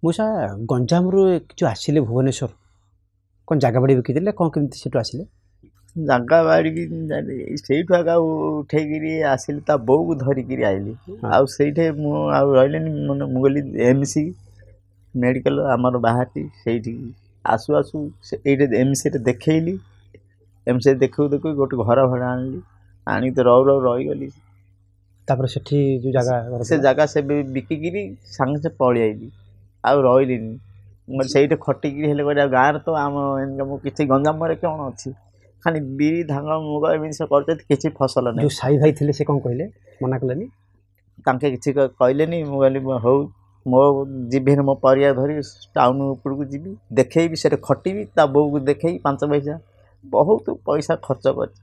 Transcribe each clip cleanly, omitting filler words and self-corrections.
ମଉସା ଗଞ୍ଜାମରୁ ଯେଉଁ ଆସିଲେ ଭୁବନେଶ୍ୱର କ'ଣ ଜାଗା ବାଡ଼ି ବିକିଥିଲେ କ'ଣ କେମିତି ସେଠୁ ଆସିଲେ? ଜାଗା ବାଡ଼ିକି ସେଇଠୁ ଆଗ ଉଠେଇକିରି ଆସିଲି ତା ବୋଉକୁ ଧରିକିରି ଆଇଲି। ଆଉ ସେଇଠି ମୁଁ ଆଉ ରହିଲିନି ମାନେ ମୁଁ ଗଲି ଏମ୍ସି ମେଡ଼ିକାଲ ଆମର ବାହାରିଛି ସେଇଠି ଆସୁ ଆସୁ ଏଇଠି ଏମ୍ସିରେ ଦେଖେଇଲି। ଏମ୍ସିରେ ଦେଖୁ ଦେଖୁ ଗୋଟେ ଘର ଭଡ଼ା ଆଣିଲି। ଆଣିକି ତ ରହିଗଲି। ତାପରେ ସେଠି ଯେଉଁ ଜାଗା ସେ ଜାଗା ସେ ବିକିକିରି ସାଙ୍ଗେ ସେ ପଳେଇ ଆଇଲି। ଆଉ ରହିଲିନି। ମୁଁ ସେଇଠି ଖଟିକିରି ହେଲେ କରିବା ଗାଁରେ ତ ଆମ ଇନକମ୍ କିଛି ଗଞ୍ଜାମରେ କ'ଣ ଅଛି? ଖାଲି ବିରି ଧାନ ମୁଗ ଏମିତି ସବୁ କରୁଛନ୍ତି, କିଛି ଫସଲ ନାହିଁ। ଯେଉଁ ସାଇ ଭାଇ ଥିଲେ ସେ କ'ଣ କହିଲେ? ମନା କଲେନି? ତାଙ୍କେ କିଛି କହିଲେନି। ମୁଁ କହିଲି ହଉ ମୋ ଯିବିନି, ମୋ ପରିବାର ଧରି ଟାଉନ ଉପରକୁ ଯିବି, ଦେଖେଇବି, ସେଠି ଖଟିବି, ତା ବୋଉକୁ ଦେଖେଇବି 5 ପଇସା। ବହୁତ ପଇସା ଖର୍ଚ୍ଚ କରିଛି।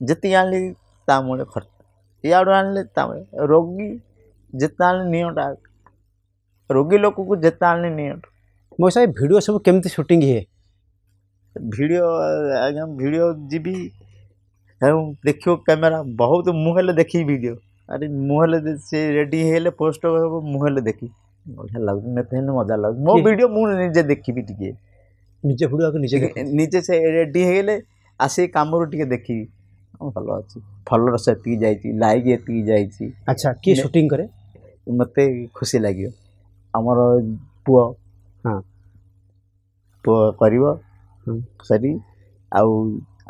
ଯେତିକି ଆଣିଲି ତା ମୂଳେ ଖର୍ଚ୍ଚ, ଇଆଡ଼ୁ ଆଣିଲେ ତା ରୋଗୀ ଯେତେ ଆଣିଲେ ନିଅଣ୍ଟା, ରୋଗୀ ଲୋକକୁ ଯେତେ ଆଣିଲେ ନିଅଣ୍ଟା। ମଉସା ଏ ଭିଡ଼ିଓ ସବୁ କେମିତି ସୁଟିଂ ହୁଏ? ଭିଡ଼ିଓ ଆଜ୍ଞା ଭିଡ଼ିଓ ଯିବି ଦେଖିବ କ୍ୟାମେରା ବହୁତ ମୁଁ ହେଲେ ଦେଖିବି ଭିଡ଼ିଓ। ଆରେ ମୁଁ ହେଲେ ସେ ରେଡ଼ି ହେଇଗଲେ ପୋଷ୍ଟ ହେବ, ମୁଁ ହେଲେ ଦେଖିବି ବଢ଼ିଆ ଲାଗୁଛି, ମତେ ହେଲେ ମଜା ଲାଗୁଛି। ମୋ ଭିଡ଼ିଓ ମୁଁ ନିଜେ ଦେଖିବି, ଟିକେ ନିଜେ ଭିଡ଼ିଓ ନିଜେ ସେ ରେଡ଼ି ହେଇଗଲେ ଆସି କାମରୁ ଟିକେ ଦେଖିବି। ଭଲ ଅଛି, ଫଲୋଅର୍ସ ଏତିକି ଯାଇଛି, ଲାଇକ୍ ଏତିକି ଯାଇଛି। ଆଚ୍ଛା, କିଏ ସୁଟିଂ କରେ? ମତେ ଖୁସି ଲାଗିବ। ଆମର ପୁଅ ପୁଅ କରିବ ସରି, ଆଉ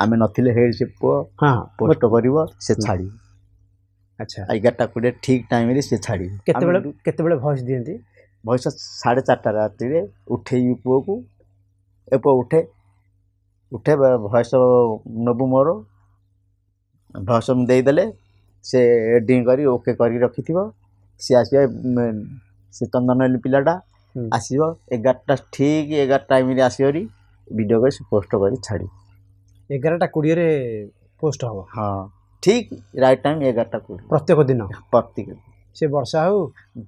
ଆମେ ନଥିଲେ ହେଇ ସେ ପୁଅ ପୋଷ୍ଟ କରିବ, ସେ ଛାଡ଼ିବ। ଆଚ୍ଛା, 11:20 ଠିକ୍ ଟାଇମ୍ରେ ସେ ଛାଡ଼ିବ। କେତେବେଳେ ଭଏସ୍ ଦିଅନ୍ତି? ଭଏସ୍ 4:30 ରାତିରେ ଉଠେଇବି ପୁଅକୁ। ଏ ପୁଅ ଉଠେ ଭଏସ୍ ନେବୁ ମୋର। ଭଏସ୍ ଦେଇଦେଲେ ସେ ଏଡ଼ିଟିଂ କରି ଓକେ କରିକି ରଖିଥିବ। ସିଏ ଆସିବ, ସେ ଚନ୍ଦନ ପିଲାଟା ଆସିବ 11ଟା ଠିକ୍ 11 ଟାଇମ୍ରେ ଆସିବରି ଭିଡ଼ିଓ କରି ସେ ପୋଷ୍ଟ କରି ଛାଡ଼ିବ। 11:20 ପୋଷ୍ଟ ହେବ? ହଁ, ଠିକ୍ ରାଇଟ୍ ଟାଇମ୍ 11:20 ପ୍ରତ୍ୟେକ ଦିନ। ସେ ବର୍ଷା ହଉ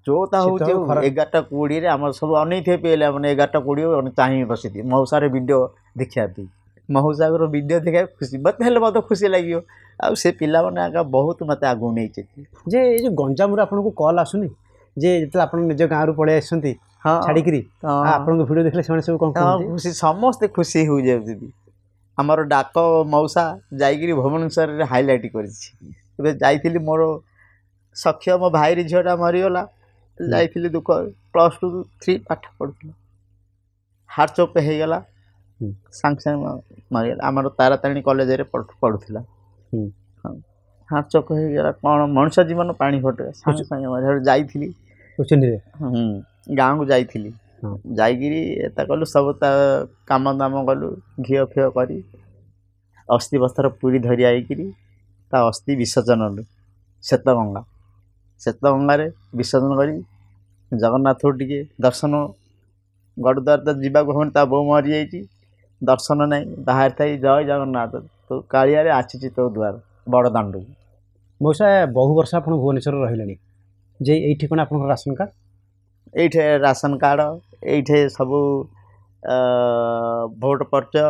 ଯୋଉଟା ହେଉଛି 11:20 ଆମର ସବୁ ଅନେଇଥିବେ ପିଲା ମାନେ 11:20 ଚାହିଁ ବସିଥିବେ ମଉସାର ଭିଡ଼ିଓ ଦେଖିବା ପାଇଁ। ମଉସାର ଭିଡ଼ିଓ ଦେଖିବା ଖୁସି ମତେ ହେଲେ ମତେ ଖୁସି ଲାଗିବ। ଆଉ ସେ ପିଲାମାନେ ଆଗ ବହୁତ ମୋତେ ଆଗକୁ ନେଇଛନ୍ତି। ଯେ ଏଇ ଯେଉଁ ଗଞ୍ଜାମରୁ ଆପଣଙ୍କୁ କଲ୍ ଆସୁନି ଯେ ଯେତେବେଳେ ଆପଣ ନିଜ ଗାଁରୁ ପଳେଇ ଆସୁଛନ୍ତି ଛାଡ଼ିକିରି, ଆପଣଙ୍କ ଭିଡ଼ିଓ ଦେଖିଲେ ସେମାନେ ସବୁ କ'ଣ ଖୁସି, ସମସ୍ତେ ଖୁସି ହୋଇଯାଉଛନ୍ତି। ଆମର ଡାକ ମଉସା ଯାଇକିରି ଭୁବନେଶ୍ୱରରେ ହାଇଲାଇଟ୍ କରିଛି। ଏବେ ଯାଇଥିଲି, ମୋର ସଖ୍ୟ ମୋ ଭାଇର ଝିଅଟା ମରିଗଲା, ଯାଇଥିଲି ଦୁଃଖ। +2-3 ପାଠ ପଢ଼ୁଥିଲା, ହାର୍ଟ ଚୋକ୍ ହେଇଗଲା, ସାଙ୍ଗେ ସାଙ୍ଗେ ମରିଗଲା। ଆମର ତାରାତାରିଣୀ କଲେଜରେ ପଢ଼ୁଥିଲା, ହାର୍ଟ ଚୋକ୍ ହେଇଗଲା। କ'ଣ ମଣିଷ ଜୀବନ ପାଣି ଫଟେ, ସାଙ୍ଗେ ସାଙ୍ଗେ ଯାଇଥିଲି ଗାଁକୁ ଯାଇଥିଲି। ଯାଇକିରି ଏତା କଲୁ ସବୁ, ତା କାମ ଦାମ କଲୁ, ଘିଅ ଫିଅ କରି ଅସ୍ଥି ବସ୍ତ୍ର ପୁରୀ ଧରି ଆଇକିରି ତା ଅସ୍ଥି ବିସର୍ଜନ କଲୁ ଶ୍ଵେତଗଙ୍ଗାରେ ବିସର୍ଜନ କରି ଜଗନ୍ନାଥକୁ ଟିକେ ଦର୍ଶନ। ଗଡ଼ଦ୍ୱାର ତ ଯିବାକୁ ହେଉନି, ତା ବୋଉ ମରିଯାଇଛି, ଦର୍ଶନ ନାହିଁ। ବାହାରେ ଥାଇ ଜୟ ଜଗନ୍ନାଥ, ତୋ କାଳିଆରେ ଆସିଛି ତୋ ଦୁଆର ବଡ଼ ଦାଣ୍ଡକୁ। ମଉସା ବହୁ ବର୍ଷ ଆପଣ ଭୁବନେଶ୍ୱରରେ ରହିଲେଣି, ଯେ ଏଇଠି କ'ଣ ଆପଣଙ୍କର ରାସନ କାର୍ଡ଼? ଏଇଠି ରାସନ କାର୍ଡ଼, ଏଇଠି ସବୁ ଭୋଟ ପରିଚୟ।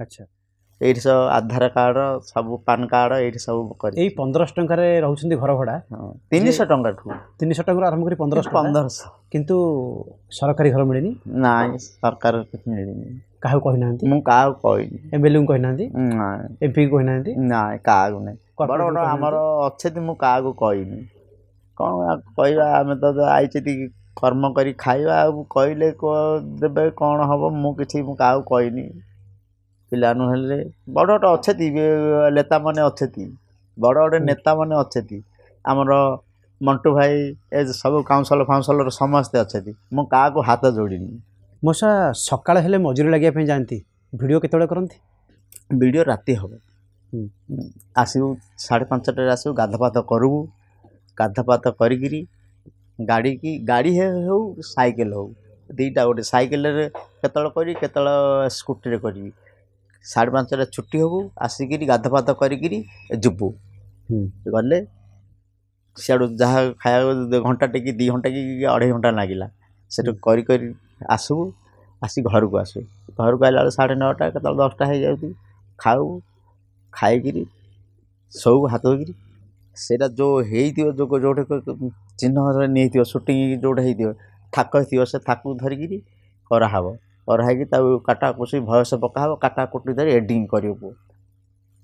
ଆଚ୍ଛା, ଏଇଠି ସବୁ ଆଧାର କାର୍ଡ଼, ସବୁ ପାନ୍ କାର୍ଡ଼ ଏଇଠି ସବୁ କରି। ଏଇ 1500 ଟଙ୍କାରେ ରହୁଛନ୍ତି ଘର ଭଡ଼ା? 300 ଟଙ୍କାଠୁ 300 ଟଙ୍କାରୁ ଆରମ୍ଭ କରି 1500। କିନ୍ତୁ ସରକାରୀ ଘର ମିଳିନି? ନାଇଁ, ସରକାର କିଛି ମିଳିନି। କାହାକୁ କହିନାହାନ୍ତି? ମୁଁ କାହାକୁ କହିନି। MLAଙ୍କୁ କହିନାହାନ୍ତି? ନାଇଁ। MPକୁ କହିନାହାନ୍ତି? ନାଇଁ, କାହାକୁ ନାହିଁ। ବଡ଼ ବଡ଼ ଆମର ଅଛନ୍ତି, ମୁଁ କାହାକୁ କହିନି। କ'ଣ କହିବା, ଆମେ ତ ଆଇଛନ୍ତି କର୍ମ କରି ଖାଇବା, ଆଉ କହିଲେ ଦେବେ କ'ଣ ହେବ? ମୁଁ କାହାକୁ କହିନି। ପିଲା ନହେଲେ ବଡ଼ ବଡ଼ ଅଛନ୍ତି, ନେତାମାନେ ଅଛନ୍ତି, ବଡ଼ ବଡ଼ ନେତାମାନେ ଅଛନ୍ତି। ଆମର ମଣ୍ଟୁ ଭାଇ, ଏ ସବୁ କାଉନସିଲର ସମସ୍ତେ ଅଛନ୍ତି। ମୁଁ କାହାକୁ ହାତ ଯୋଡ଼ିନି। ମଉସା ସକାଳ ହେଲେ ମଜୁରୀ ଲାଗିବା ପାଇଁ ଯାଆନ୍ତି, ଭିଡ଼ିଓ କେତେବେଳେ କରନ୍ତି? ଭିଡ଼ିଓ ରାତି ହେବ। ଆସିବୁ 5:30ଟାରେ ଆସିବୁ, ଗାଧପାଧ କରିବୁ, ଗାଧପାଧ କରିକିରି ଗାଡ଼ି ହେଉ ସାଇକେଲ ହେଉ, ଦୁଇଟା, ଗୋଟେ ସାଇକେଲରେ କେତେବେଳେ କରିବି, କେତେବେଳେ ସ୍କୁଟିରେ କରିବି। 5:30ରେ ଛୁଟି ହେବୁ, ଆସିକିରି ଗାଧପାଧ କରିକିରି ଯିବୁ। ଗଲେ ସିଆଡ଼ୁ ଯାହା ଖାଇବାକୁ ଘଣ୍ଟାଟେ କି 2 ଘଣ୍ଟା କି 2.5 ଘଣ୍ଟା ଲାଗିଲା, ସେଠୁ କରି ଆସିବୁ। ଆସି ଘରକୁ ଆସିବୁ, ଘରକୁ ଆସିଲା ବେଳକୁ 9:30, କେତେବେଳେ 10ଟା ହେଇଯାଉଛି। ଖାଉ, ଖାଇକିରି ସବୁ ହାତ ଧୋଇକିରି ସେଇଟା ଯେଉଁ ହେଇଥିବ, ଯେଉଁଠି ଚିହ୍ନ ନେଇଥିବ ସୁଟିଂ ଯେଉଁଟା ହେଇଥିବ, ଥାକ ଥିବ ସେ ଥାକୁ ଧରିକିରି କରାହେବ। କରାହେଇକି ତାକୁ କାଟାକୁଟି ଭୟସ ପକାହେବ। କାଟାକୁଟି ଧରି ଏଡ଼ିଟିଂ କରିବ।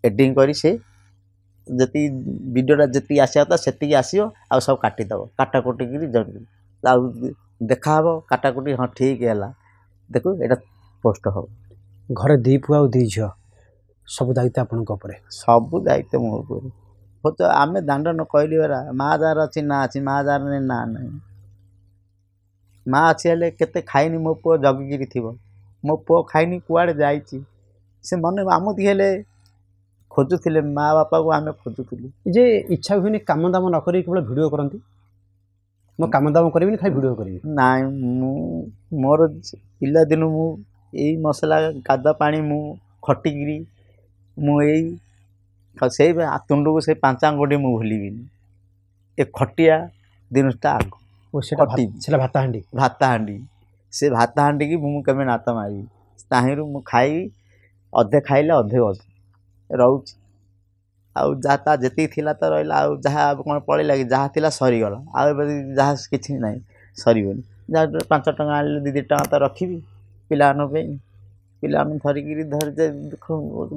ଏଡ଼ିଟିଂ କରି ସେ ଯେତିକି ଭିଡ଼ିଓଟା ଯେତିକି ଆସିବା କଥା ସେତିକି ଆସିବ। ଆଉ ସବୁ କାଟିଦେବ। କାଟାକୁଟିକିରି ଆଉ ଦେଖାହେବ କାଟାକୁଟି ହଁ ଠିକ୍ ହେଲା। ଦେଖୁ ଏଇଟା ପୋଷ୍ଟ ହେବ। ଘରେ 2 ପୁଅ ଆଉ 2 ଝିଅ, ସବୁ ଦାୟିତ୍ୱ ଆପଣଙ୍କ ଉପରେ। ସବୁ ଦାୟିତ୍ୱ ମୋ ଉପରେ। ହଉ ଆମେ ଦାଣ୍ଡ ନ କହିଲି ପରା, ମା ଯାହାର ଅଛି ନା ଅଛି, ମା ଯାହାର ନା ନାହିଁ। ମା ଅଛି ହେଲେ କେତେ ଖାଇନି ମୋ ପୁଅ ଜଗିକିରି ଥିବ। ମୋ ପୁଅ ଖାଇନି କୁଆଡ଼େ ଯାଇଛି। ସେ ମନେ ଆମତି ହେଲେ ଖୋଜୁଥିଲେ, ମା ବାପାକୁ ଆମେ ଖୋଜୁଥିଲୁ। ଯେ ଇଚ୍ଛା ହୁଏନି କାମ ଦାମ ନ କରି କେବଳ ଭିଡ଼ିଓ କରନ୍ତି? ମୁଁ କାମ ଦାମ କରିବିନି, ଖାଲି ଭିଡ଼ିଓ କରିବି। ନାଇଁ, ମୋର ପିଲାଦିନୁ ମୁଁ ଏଇ ମସଲା ଗାଧା ପାଣି ମୁଁ ଖଟିକିରି ମୁଁ ସେଇ ତୁଣ୍ଡକୁ ସେଇ 5 ଆଙ୍ଗୁଠି ମୁଁ ଭୁଲିବିନି। ଏ ଖଟିଆ ଦିନଟା ଆଗ ସେଟା ଭାତ ହାଣ୍ଡି। ସେ ଭାତ ହାଣ୍ଡିକି ମୁଁ କେବେ ନାତ ମାରିବି। ତାହିଁରୁ ମୁଁ ଖାଇବି, ଅଧେ ଖାଇଲେ ଅଧେ ରହୁଛି। ଆଉ ଯାହା ତା ଯେତିକି ଥିଲା ତ ରହିଲା। ଆଉ ଯାହା କ'ଣ ପଳେଇଲା କି? ଯାହା ଥିଲା ସରିଗଲା। ଆଉ ଏବେ ଯାହା କିଛି ନାହିଁ, ସରିବନି। ଯାହା 5 ଟଙ୍କା ଆଣିଲେ 2 ଟଙ୍କା ତ ରଖିବି ପିଲାମାନଙ୍କ ପାଇଁ। ପିଲାମାନଙ୍କୁ ଧରିକିରି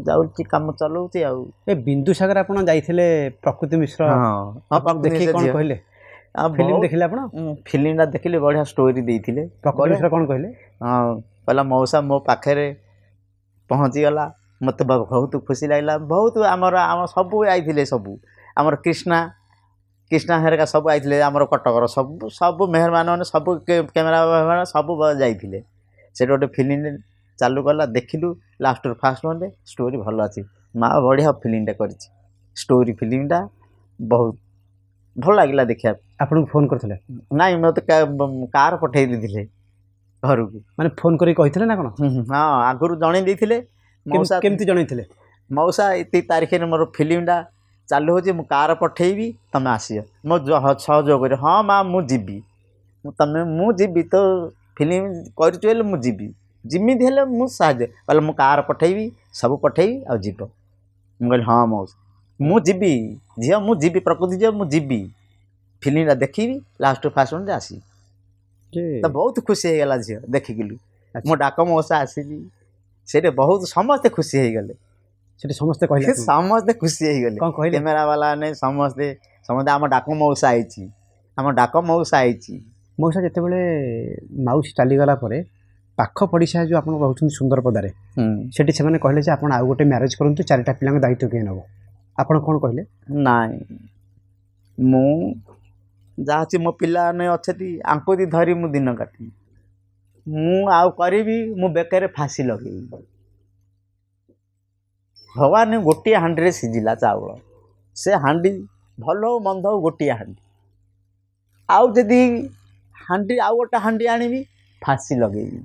ଯାଉଛି, କାମ ଚଲାଉଛି। ଆଉ ଏ ବିନ୍ଦୁସାଗର ଆପଣ ଯାଇଥିଲେ ପ୍ରକୃତି ମିଶ୍ର ଦେଖି କ'ଣ କହିଲେ? ଫିଲ୍ମ ଦେଖିଲେ ଆପଣ? ଫିଲ୍ମଟା ଦେଖିଲି, ବଢ଼ିଆ ଷ୍ଟୋରି ଦେଇଥିଲେ। ପ୍ରକୃତି ମିଶ୍ର କ'ଣ କହିଲେ? ହଁ, କହିଲା ମଉସା ମୋ ପାଖରେ ପହଞ୍ଚିଗଲା, ମୋତେ ବହୁତ ଖୁସି ଲାଗିଲା। ବହୁତ ଆମର ସବୁ ଆଇଥିଲେ। ସବୁ ଆମର କ୍ରିଷ୍ଣା ହେରିକା ସବୁ ଆଇଥିଲେ। ଆମର କଟକର ସବୁ ମେହରମାନ ମାନେ ସବୁ କ୍ୟାମେରା ମ୍ୟାନ ସବୁ ଯାଇଥିଲେ। ସେଠି ଗୋଟେ ଫିଲ୍ମ ଚାଲୁ କଲା, ଦେଖିଲୁ। ଲାଷ୍ଟରୁ ଫାଷ୍ଟ ମାନେ ଷ୍ଟୋରି ଭଲ ଅଛି। ମା ବଢ଼ିଆ ଫିଲ୍ମଟା କରିଛି। ଷ୍ଟୋରି ଫିଲ୍ମଟା ବହୁତ ଭଲ ଲାଗିଲା ଦେଖିବାକୁ। ଆପଣଙ୍କୁ ଫୋନ୍ କରିଥିଲେ? ନାଇଁ, ମୋତେ କାର୍ ପଠେଇ ଦେଇଥିଲେ ଘରକୁ। ମାନେ ଫୋନ୍ କରି କହିଥିଲେ ନା କ'ଣ? ହଁ, ଆଗରୁ ଜଣେଇ ଦେଇଥିଲେ। ମଉସା କେମିତି ଜଣେଇଥିଲେ? ମଉସା ଏତିକି ତାରିଖରେ ମୋର ଫିଲ୍ମଟା ଚାଲୁ ହେଉଛି, ମୁଁ କାର୍ ପଠେଇବି, ତୁମେ ଆସିବ, ମୋ ସହଯୋଗ କରିବ। ହଁ ମା, ମୁଁ ଯିବି। ମୁଁ ଯିବି ତ ଫିଲ୍ମ କରିଛୁ ହେଲେ ମୁଁ ଯିବି, ଯେମିତି ହେଲେ ମୁଁ ସାହାଯ୍ୟ। କହିଲେ ମୁଁ କାର୍ ପଠେଇବି, ସବୁ ପଠେଇବି, ଆଉ ଯିବ। ମୁଁ କହିଲି ହଁ ମଉସା, ମୁଁ ଯିବି ଝିଅ, ମୁଁ ଯିବି, ପ୍ରକୃତି ଝିଅ, ମୁଁ ଯିବି। ଫିଲ୍ମଟା ଦେଖିବି, ଲାଷ୍ଟରୁ ଫାଷ୍ଟ ମିନିଟ୍ ଆସିବି। ତ ବହୁତ ଖୁସି ହେଇଗଲା ଝିଅ ଦେଖିକିଲୁ। ମୋ ଡାକ ମଉସା ଆସିଲି, ସେଇଠି ବହୁତ ସମସ୍ତେ ଖୁସି ହେଇଗଲେ। ସେଠି ସମସ୍ତେ କହିଲେ? ସମସ୍ତେ ଖୁସି ହେଇଗଲେ। କ'ଣ କହିଲେ? କ୍ୟାମେରା ବାଲା ନାଇଁ, ସମସ୍ତେ ଆମ ଡାକ ମଉସା ଆଇଛି, ଆମ ଡାକ ମଉସା ଆଇଛି। ମଉସା ଯେତେବେଳେ ମାଉସୀ ଚାଲିଗଲା ପରେ ପାଖ ପଡ଼ିଶା ଯେଉଁ ଆପଣ ରହୁଛନ୍ତି ସୁନ୍ଦରପଦାରେ, ସେଠି ସେମାନେ କହିଲେ ଯେ ଆପଣ ଆଉ ଗୋଟେ ମ୍ୟାରେଜ୍ କରନ୍ତୁ, 4ଟା ପିଲାଙ୍କ ଦାୟିତ୍ୱ କିଏ ନେବ? ଆପଣ କ'ଣ କହିଲେ? ନାଇଁ, ମୁଁ ଯାହା ଅଛି ମୋ ପିଲାମାନେ ଅଛନ୍ତି, ଆଙ୍କୁ ଧରି ମୁଁ ଦିନ କାଟିବି। ମୁଁ ଆଉ କରିବି, ମୁଁ ବେକରେ ଫାଶୀ ଲଗେଇବି। ଭଗବାନ ଗୋଟିଏ ହାଣ୍ଡିରେ ସିଝିଲା ଚାଉଳ। ସେ ହାଣ୍ଡି ଭଲ ହଉ ମନ୍ଦ ହଉ, ଗୋଟିଏ ହାଣ୍ଡି। ଆଉ ଯଦି ଆଉ ଗୋଟେ ହାଣ୍ଡି ଆଣିବି, ଫାଶୀ ଲଗେଇବି।